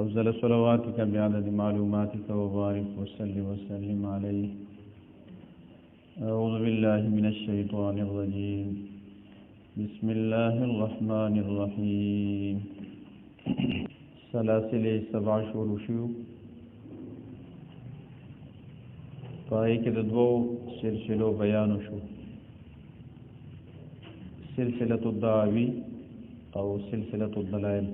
أفضل صلواتك بعدد معلوماتك وبارك وسلم عليه. أعوذ بالله من الشيطان الرجيم. بسم الله الرحمن الرحيم. سلاسل 7 شروع شو پای کې د دوو سلسلو بیان شو، سلسلة الدعوی او سلسلة الدلائل.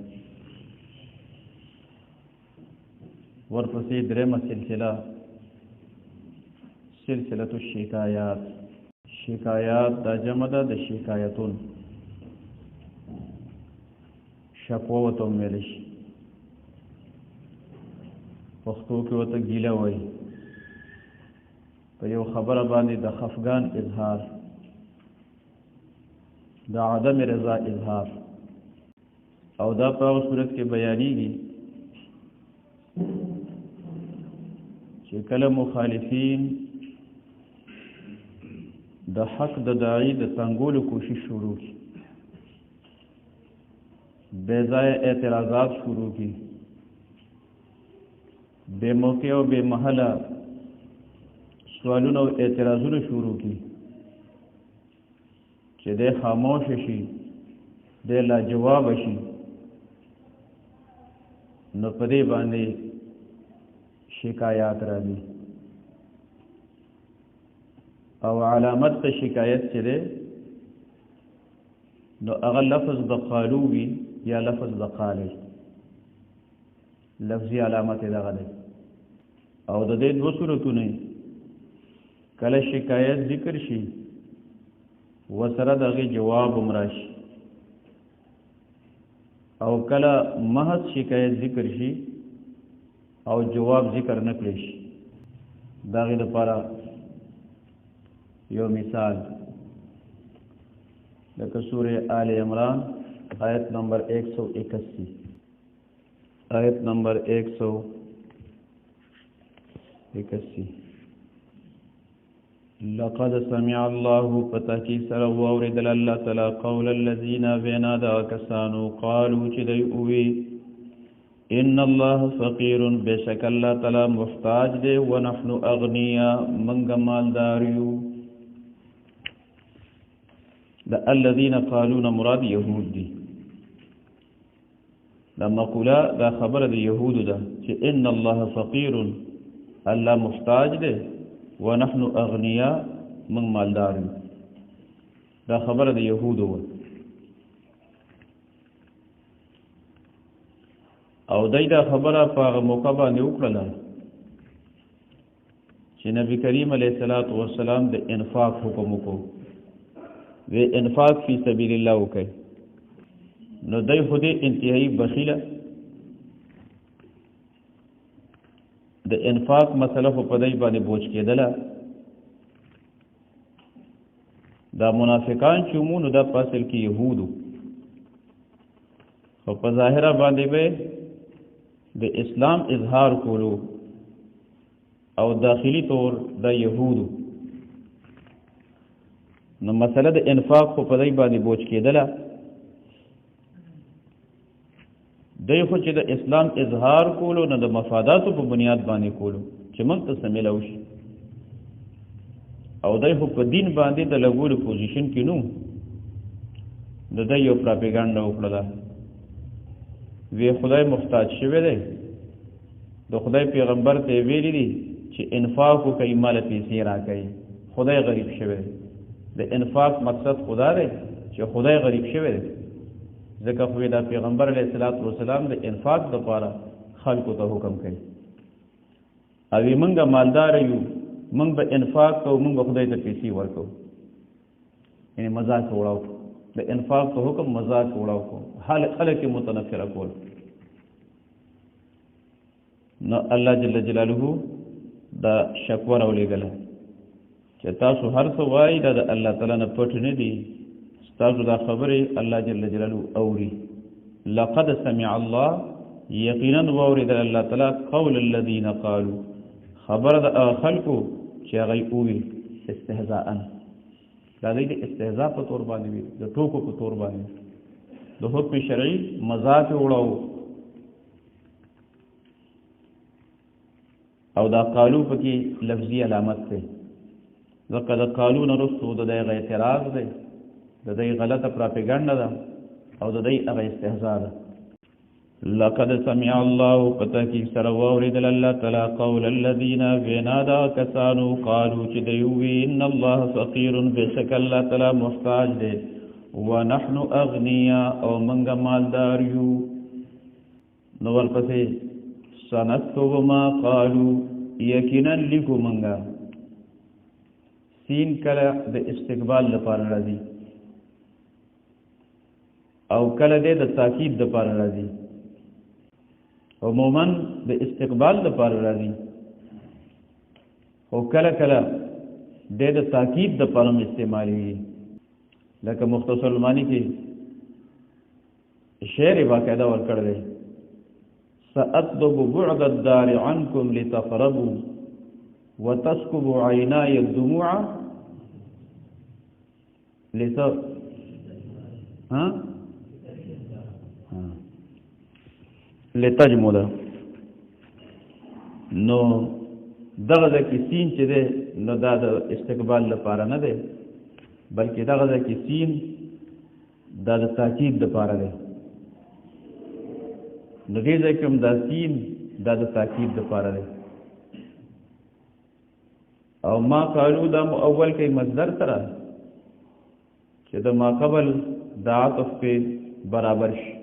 ورپسې درېمه سلسله سلسلة الشکایات. شکایات دا جمع ده د شکایتون، شکوه ورته ویلی شي، پښتو کې ورته ګیله وایي. په یو خبره باندې د خفګان اظهار، د عدم رضا اظهار، او دا په هغه صورت کې بیانېږي چې کله مخالفین د حق د داعی د تنګولو کوشش شروع کړي، بې ځایه اعتراضات شروع کړي، بې موقع او بې محله سوالونه او اعتراضونه شروع کړي، چې دی خاموش شي، دی لاجواب شي، نو په دې باندې شکایات راځي. او علامت ته شکایت چې دی نو هغه لفظ د قالو وي یا لفظ د قالی، لفظي علامت یې دغه دی. او د دې دوه صورتونه کله شکایت ذکر شي وسره دغه جواب هم راشي، او کله محض شکایت ذکر شي او جواب ذکر نه کړی شي. دغه لپاره یو مثال لکه سوره آل عمران آیت نمبر 181. آیت نمبر 181. لقد سمع الله فتاکی سر واوردل اللہ تعالی قول الذین بنا دا کسانو قالو چی دی اوی ان اللہ فقیر بشک اللہ تعالی محتاج دے ونحن اغنیا منگ مالداریو. دا الذین قالون مراد یهود دی. دا مقوله دا خبر دی یهود دا چی ان اللہ فقیر اللہ محتاج دے ونحن اغنیا من مالدار. دا خبره د یهودو و، او دای دا خبره په هغه موقع باندې وکړله چې نبی کریم علیه الصلاۃ والسلام د انفاق حکم وکړو، و انفاق فی سبیل الله وکړي. نو دای خو دې انتهایی بخیله د انفاق مسله په پدای باندې بوج کېدله. دا منافقان چې مونږ د فاصل کې يهودو، خو په ظاهره باندې به د اسلام اظهار کولو او داخلي طور د يهودو. نو مسله د انفاق په پدای باندې بوج کېدله. دای خو چې د اسلام اظهار کولو نه د مفاداتو په بنیاد باندې کولو چې موږ ته سمېلو شي، او دای خو په دین باندې د لګولو پوزیشن کې نو د دای یو پراپګاندا وکړه. وی خدای محتاج شوی دی، د خدای پیغمبر ته ویلي دي چې انفاق وکړئ، مال پیسې راکړئ. خدای غریب شوی دی. د انفاق مقصد خدا دی چې خدای غریب شوی دی، ځکه خو دا پیغمبر علیه السلام د انفاق لپاره خلکو ته حکم کوي. او موږ مالدار یو، موږ به انفاق کوو، موږ به خدای ته پیسې ورکوو. یعنی مذاق وړاو د انفاق په حکم مذاق وړاو کو خلک متنفره کول. نو الله جل جلاله دا شکوه راولېږله چې تاسو هر څه وایي دا د الله تعالی نه پټ نه دي، تاسو دا خبره الله جل جلاله اوري. لقد سمع الله یقینا واورد الله تعالی قول الذين قالوا خبر د خلقو چې هغه اووي استهزاء. دا د استهزاء په تور باندې وي، د ټوکو په تور باندې د حکم شرعي مذاق وړاو او دا قالو پکې لفظي علامت دی ځکه د قالو نه وروستو د دې اعتراض دی د دې غلطه پراپګاندا ده او د دې هغه استهزاء ده لقد سمع الله قتاكي سره واوریدل الله تعالی قول الذين بنادا كسانو قالوا چې دوی ان الله فقير بشک الله تعالی محتاج دی ونحن اغنياء او منګه مالدار یو نو ورپسې سنكتب ما قالوا یقینا لیکو منګه سین کله د استقبال لپاره راځي او کله د تاکید لپاره راځي عموما د استقبال لپاره راځي او کله کله د تاکید لپاره استعمالي لکه مختصر المانی کې شعر باقاعده ورکړل دی سأطلب بعد الدار عنكم لتقربوا وتسكب عيناي الدموع لتجمد نو دغه د کسین چې ده نو دا د استقبال لپاره نه ده بلکې دغه د کسین دا د تاکید لپاره ده نو دې ځکه هم دا سین دا د تاکید لپاره ده او ما قالو دا اول کې مصدر سره چې د ما قبل دا عطف په برابر شي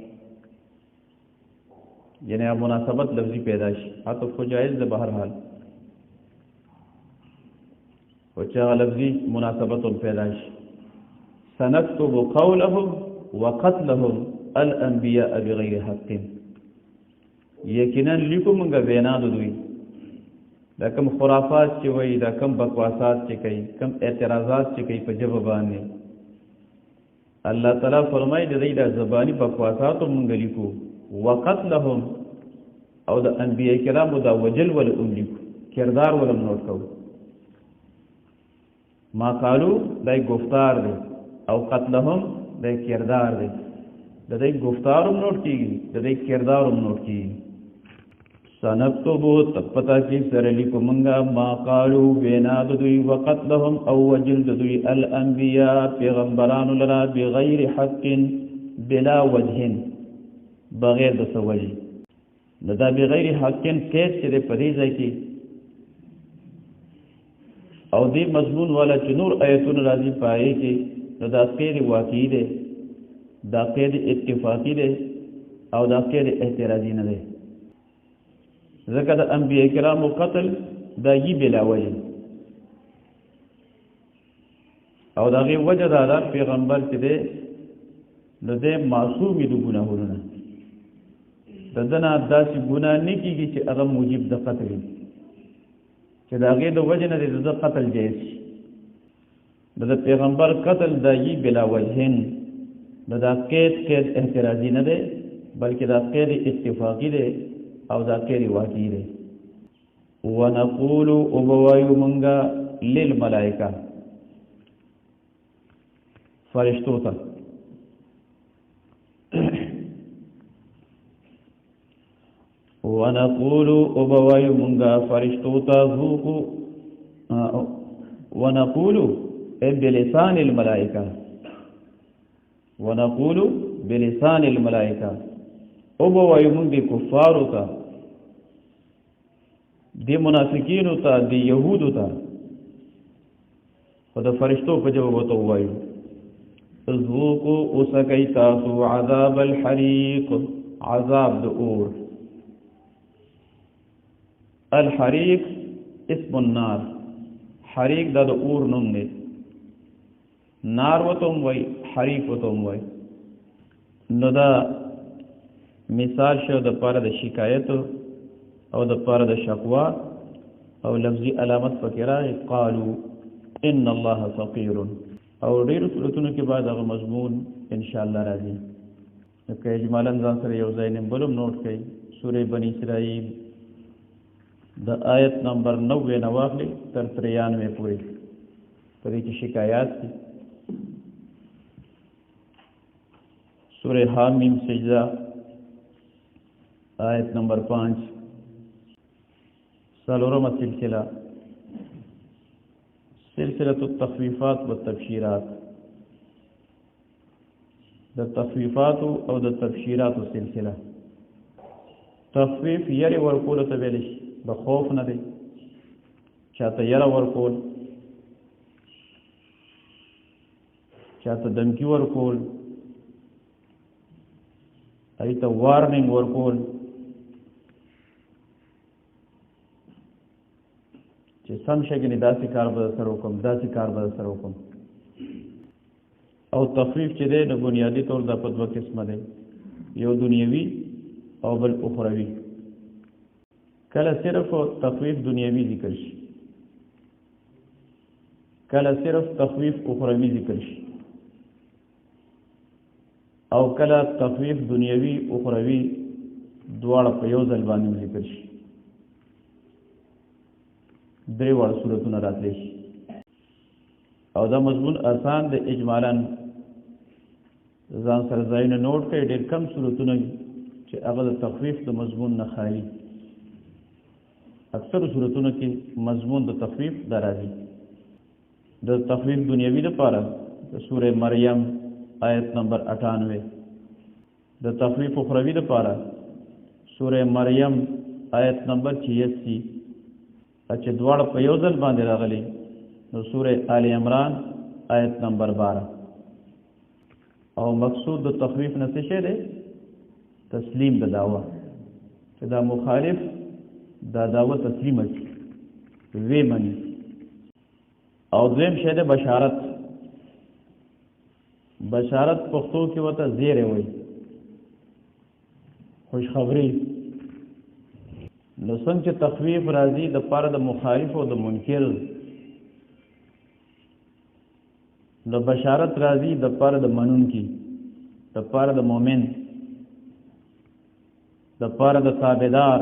یعنی مناسبت لفظی پیدا شي عطف خو جائز ده بهر حال او چې لفظی مناسبت پیدا شي سنكتب قولهم وقتلهم الانبياء بغير حق یقینا لیکو منګه وینا دوی دا کوم خرافات چې وای دا کوم بکواسات چې کوي کوم اعتراضات چې کوي په جواب باندې الله تعالی فرمایي د دې د زبانی بکواسات مونږ لیکو وقتلهم او د انبیاء کرامو دا وجل ول لیکو کردار ولم نوٹ کو ما قالو دای گفتار دی او قتلهم دای کردار دی د دې گفتارم نوٹ کیږي د دې کردارم نوٹ کیږي سنكتبو تپتا کی سره لیکو منگا ما قالو بیناد دوی وقتلهم او وجلد دوی الانبیاء پیغمبران لرا بغیر حق بلا وجه بغیر د سوجی دا بغیر حق کیس چې په دې ځای کې او دې مضمون والا چې نور آیتونه راځي پای کې دا غیر واقعي ده دا غیر اتفاقی ده او دا غیر اعتراضی نه ده ذکر دا انبیاء کرام و قتل دا یی بلا وجه او دا غی وجه دا پیغمبر چې ده نو ده معصومی دو گناهونه نه ددنا داسې ګناه نه کیږي چې هغه موجب د قتل چې دا غي د وجه نه د قتل جایز شي د پیغمبر قتل دا یی بلا وجهن دا قید اعتراضی نه ده بلکې دا قید اتفاقی ده او دا قید واقعي ده ونقول وبوایو منغا للملائکه فرشتو ته ونقول وبوایو منغا فرشتو ته ذوقوا ونقول بلسان الملائکه ونقول بلسان الملائکه وبوایو منغا کفارو ته دی منافقینو ته دی یهودو ته خو د فرشتو په جواب وته وایو ذوقوا اسکی تاسو عذاب الحریق عذاب د اور الحریق اسم النار حریق دا د اور نوم دی نار وتم وای حریق وتم وای نو دا مثال شو د پاره د شکایت او د پاره د شکوا او لفظي علامت پکې راځي قالو ان الله فقير او ډېر صورتونو کې بعد هغه مضمون ان شاء الله راځي که اجمالاً ځان سره یو ځای نمبرم نوٹ کړئ سورې بنی اسرائیل د آیت نمبر 90 نه واخلئ تر 93 پورې په دې کې شکایات دي سورې حامیم سجدہ آیت نمبر 5 څلورمه سلسله سلسله التخفیفات والتبشیرات، د تخفیفات او د تبشیرات سلسله. تخفیف یری ورکول ته ویل شي، د خوف نه دی، چاته یره ورکول، چاته دمکی ورکول، ایته وارننګ ورکول چې سم شګنی داسې کار به سره وکم، داسې کار به سره وکم. او تخفیف چې دی د بنیادی طور د په دوه قسمه دی، یو دنیوي او بل اخروی. کله صرف تخفیف دنیوي ذکر شي، کله صرف تخفیف اخروی ذکر شي، او کله تخفیف دنیوي اخروی دواړه په یو ځل باندې ذکر شي. درې واړه صورتونه راتلی شي. او دا مضمون آسان د اجمالا ځان سره ځایونه نوٹ کړئ. ډېر کم صورتونه چې هغه د تخفیف د مضمون نه خالي، اکثر صورتونو کې مضمون د تخفیف دا راځي. د تخفیف دنیوي لپاره د سوره مریم آیت نمبر 98، د تخفیف اخروی لپاره سوره مریم آیت نمبر 86، چې دواړه په یو ځل باندې راغلي نو سوره آل عمران آیت نمبر 12. او مقصود د تخفیف نه څه شی دی؟ تسلیم د دعوه، چې دا مخالف دا دعوه تسلیم کړي وی مني. او دویم شی دی بشارت. بشارت پښتو کې وته زیره وي، خوشخبری. نو څنګه چې تخفیف راځي د پاره د مخالف او د منکر، نو بشارت راځي د پاره د منونکي، د پاره د مؤمن، د پاره د تابعدار،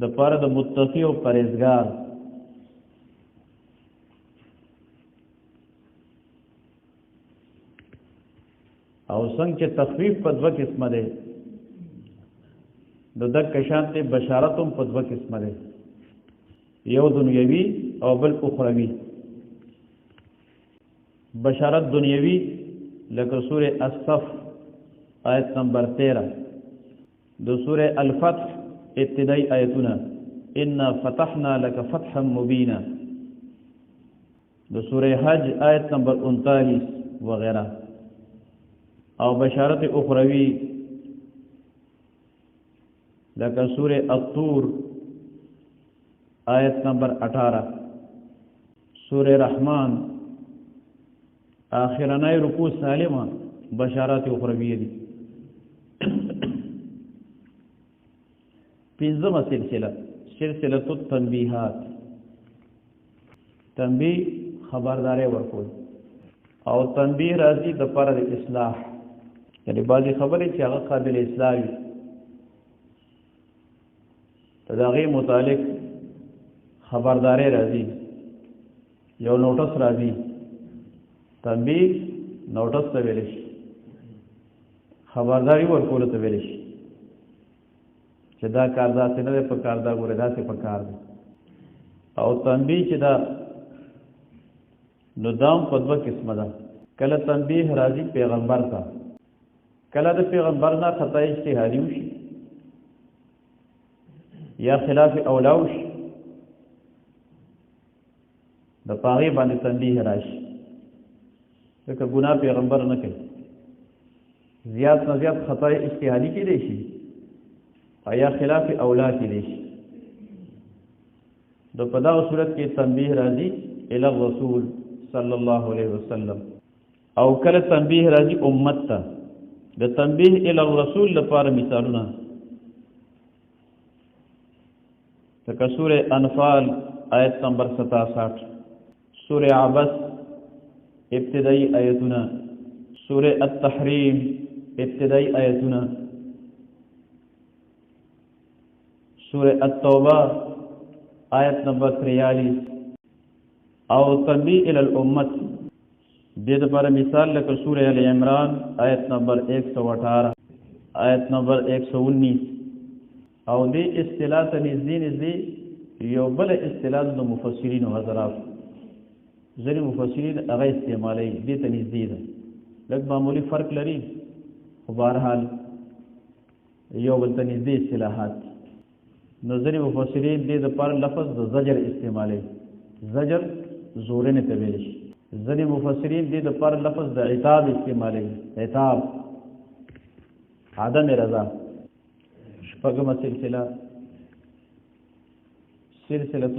د پاره د متقی او پرهیزګار. او څنګه چې تخفیف په دوه قسمه دی، د دک شانته بشارت هم په دوه قسمه دی، یو دنیوي او بل اخروی. بشارت دنیوی لکه سوره الصف آیت نمبر 13، د سوره الفتح ابتدائی آیتونه انا فتحنا لك فتحا مبینا، د سوره حج آیت نمبر 39 وغیرہ. او بشارت اخروی لکه سوره الطور آیت نمبر 18، سوره رحمان آخرانه رکوع سالمه بشارات اخروی دي. پنځمه سلسله سلسله التنبیهات. تنبیه خبرداري ورکول، او تنبیه راځي د پر د اصلاح، یعنی بعضی خبرې چې هغه قابل اصلاح وي د هغې متعلق خبرداري راځي، یو نوټس راځي. تنبیه نوټس ته ویل شي، خبرداري ورکول ته ویل شي چې دا کار داسې نه دی په کار، دا ګوره داسې په کار دی. او تنبیه چې دا نو دام په دوه قسمه ده. کله تنبیه راځي پیغمبر ته، کله د پیغمبر نه خطا اجتهادي وشي یا خلاف اولا وشي، د پاغې باندې تنبیه راشي. ځکه ګناه پیغمبر نه کوي، زیات نه زیات خطا اجتهادي کېدی شي یا خلاف اولا کېدی شي. د په دغه صورت کې تنبیه راځي الی الرسول صلی الله علیه وسلم. او کله تنبیه راځي امت ته. د تنبیه الی الرسول لپاره مثالونه لکه سوره انفال آیت نمبر 67، سوره عبس ابتدائی آیتونه، سوره التحریم ابتدائی آیتونه، سوره التوبه آیت نمبر 43. او تنبیه الی الامت دې لپاره مثال لکه سوره ال عمران آیت نمبر 118، آیت نمبر 119، او دې اصطلاح ته نږدې یو بل اصطلاح د مفسرین او حضرات ځینې مفسرین هغه استعمالوي دې ته نږدې ده لږ معمولی فرق لري خو بهرحال یو بل ته نږدې اصطلاحات نو ځینې مفسرین دې دپاره لفظ د زجر استعمالوي زجر زورنې ته ویلی شي ځینې مفسرین دې دپاره لفظ د عتاب استعمالوي عتاب عدم رضا شپږمه سلسله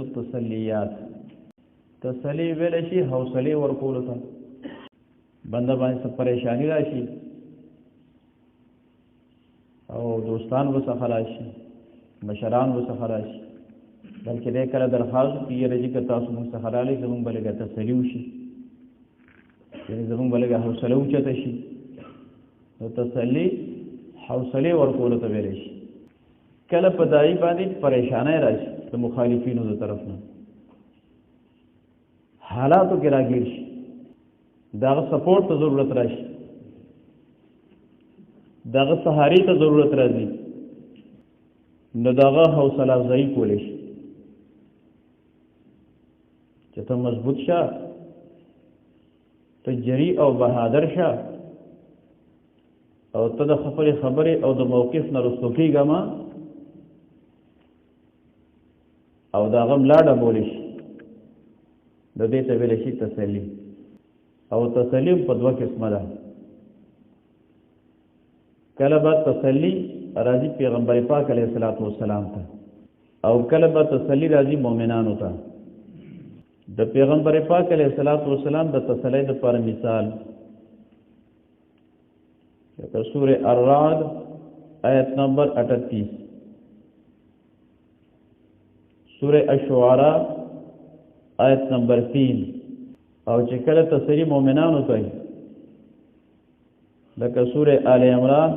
التسلیات تسلی ویلی شي حوصلې ورکولو ته بنده باندې څه پریشانی راشي او دوستان وڅخه راشي مشران وڅخه راشي بلکې دی کله درخواست کوي یاره چې که تاسو موږ څخه راغلئ زموږ به لږه تسلي وشي یعنې زموږ به لږه حوصله اوچته شي نو تسلي حوصلې ورکولو ته ویلی شي کله په دایي باندې پریشانی راشي د مخالفینو د طرف نه حالاتو کې راګیر شي داغه سپورټ ته ضرورت راشي داغه سهاري ته ضرورت راځي نو داغه حوصله افزایي کولی شي چې ته مضبوط شه ته جري او بهادر شه او ته د خپلې خبرې او د موقف نه رسو کېږه ما او د هغه ملا ډبولی شي د دې ته ویلی شي تسلي او تسلي په دوه قسمه ده کله به تسلي راځي پیغمبر پاک علیه السلام ته او کله به تسلي راځي مؤمنانو ته د پیغمبر پاک علیه السلام د تسلی دپاره مثال لکه سورة الرعد آیت نمبر 38 سورة الشعراء آیت نمبر 3 او چې کله تسلی مؤمنانو ته لکه سورة آل عمران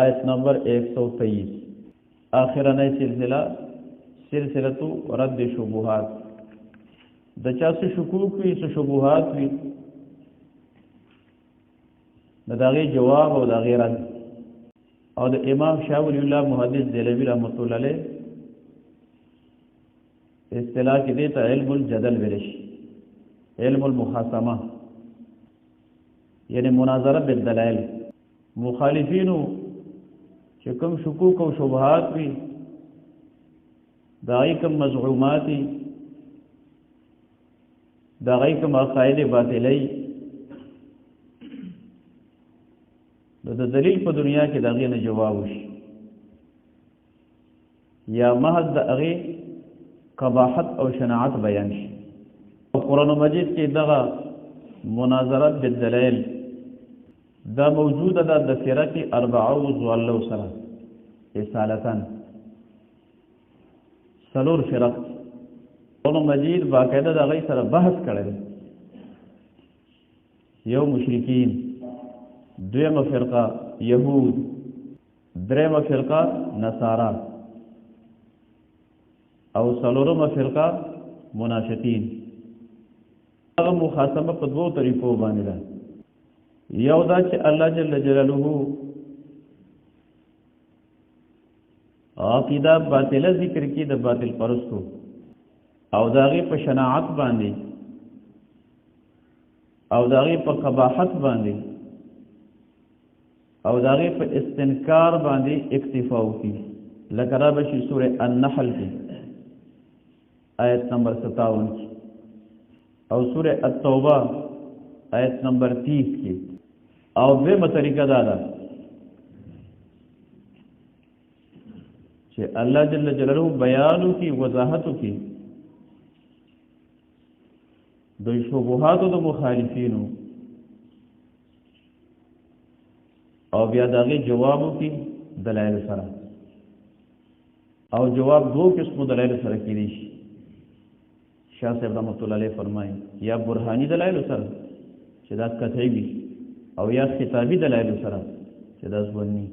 آیت نمبر 123 آخرانه سلسلة رد شبهات د چا څه شکوک وي څه شبهات وي د هغې جواب او د هغې رد او د امام شاه ولی الله محدث دهلوي رحمت الله علیه اصطلاح کې دې ته علم الجدل ویلی شي علم المخاصمه یعنی مناظره بالدلائل مخالفینو چې کوم شکوک او شبهات وي د هغې کوم مزعومات وي د هغې کوم عقاید باطلۍ د دلیل په دنیا کې د هغې نه جواب وشي یا محض د هغې قباحت او شناعت بیان شي قرآن مجید کې دغه مناظرات بالدلایل دا موجوده ده د فرق اربعه وزوالو سره اصالتاً سلور فرق قرآن مجید باقاعده د هغې سره بحث کړی یو مشرکین دویمه فرقه یهود دریمه فرقه نصارا او څلورمه فرقه منافقین هغه مخاصمه په دوو طریقو باندې ده یو دا چې الله جل جلاله عقیده باطله ذکر کی د باطل پرستو او داغه په شناعت باندې او داغه په قباحت باندې او داغه په استنکار باندې اکتفا وکړي لکه را بشي سوره النحل کې آیت نمبر 57 کې او سوره التوبه آیت نمبر 30 کې او دغه طریقه دا ده چې الله جل جلاله بیانو کې وضاحت کې د شبهاتو د مخالفینو او بیا داغه جوابو کې دلایل سره او جواب دو قسمو دلایل سره کېږي شاه صاحب رحمت الله علیه فرمایي یا برهانی دلایل سره چې دا قطعی وي او یا خطابی دلایل سره چې دا ځواني